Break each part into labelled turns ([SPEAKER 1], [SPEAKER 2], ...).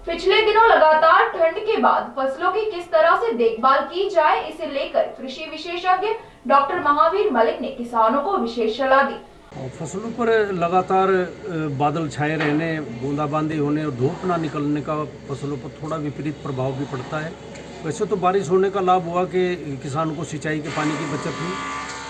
[SPEAKER 1] पिछले दिनों लगातार ठंड के बाद फसलों की किस तरह से देखभाल की जाए, इसे लेकर कृषि विशेषज्ञ डॉक्टर महावीर मलिक ने किसानों को विशेष सलाह दी।
[SPEAKER 2] फसलों पर लगातार बादल छाए रहने, बूंदाबांदी होने और धूप ना निकलने का फसलों पर थोड़ा विपरीत प्रभाव भी पड़ता है। वैसे तो बारिश होने का लाभ हुआ कि किसानों को सिंचाई के पानी की बचत हुई,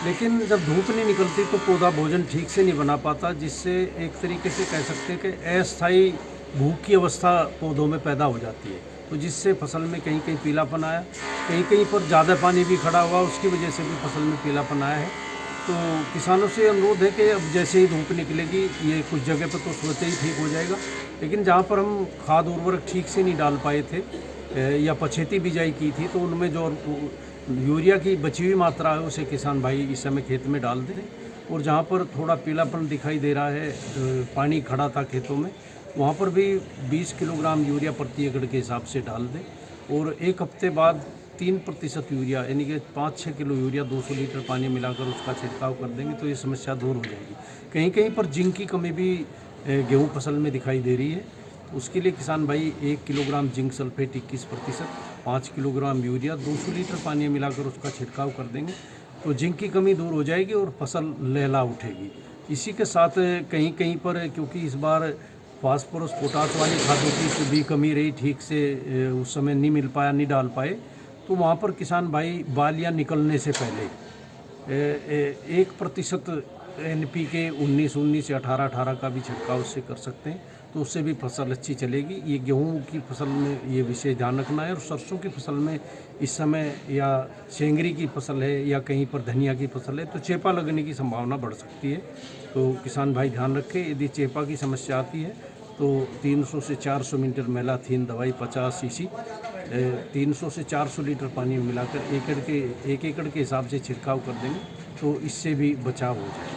[SPEAKER 2] लेकिन जब धूप नहीं निकलती तो पौधा भोजन ठीक से नहीं बना पाता, जिससे एक तरीके से कह सकते हैं कि अस्थायी भूख की अवस्था पौधों में पैदा हो जाती है। तो जिससे फसल में कहीं कहीं पीलापन आया, कहीं कहीं पर ज़्यादा पानी भी खड़ा हुआ, उसकी वजह से भी फसल में पीलापन आया है। तो किसानों से अनुरोध है कि अब जैसे ही धूप निकलेगी, ये कुछ जगह पर तो स्वतः ही ठीक हो जाएगा, लेकिन जहाँ पर हम खाद उर्वरक ठीक से नहीं डाल पाए थे या पछेती बिजाई की थी, तो उनमें जो यूरिया की बची हुई मात्रा है उसे किसान भाई इस समय खेत में डाल दें। और जहाँ पर थोड़ा पीलापन दिखाई दे रहा है, पानी खड़ा था खेतों में, वहाँ पर भी 20 किलोग्राम यूरिया प्रति एकड़ के हिसाब से डाल दें। और एक हफ्ते बाद 3% यूरिया यानी कि 5-6 किलो यूरिया 200 लीटर पानी मिलाकर उसका छिड़काव कर देंगे तो ये समस्या दूर हो जाएगी। कहीं कहीं पर जिंक की कमी भी गेहूँ फसल में दिखाई दे रही है। उसके लिए किसान भाई 1 kilogram zinc sulphate 21%, 5 kilogram urea 200 litre पानी मिलाकर उसका छिड़काव कर देंगे तो जिंक की कमी दूर हो जाएगी और फसल लहला उठेगी। इसी के साथ कहीं कहीं पर, क्योंकि इस बार फास्फोरस पोटास वाली खादों की भी कमी रही, ठीक से उस समय नहीं मिल पाया, नहीं डाल पाए, तो वहाँ पर किसान भाई बालियाँ निकलने से पहले 1% NPK 19-19 या 18-18 का भी छिड़काव उससे कर सकते हैं, तो उससे भी फसल अच्छी चलेगी। ये गेहूं की फसल में ये विशेष ध्यान रखना है। और सरसों की फसल में इस समय या सेंगरी की फसल है या कहीं पर धनिया की फसल है तो चेपा लगने की संभावना बढ़ सकती है। तो किसान भाई ध्यान रखें, यदि चेपा की समस्या आती है तो 300 से 400 मीटर मेलाथीन दवाई 50 सीसी 300 से 400 लीटर पानी में मिलाकर एक एकड़ के हिसाब से छिड़काव कर देंगे तो इससे भी बचाव हो जाए।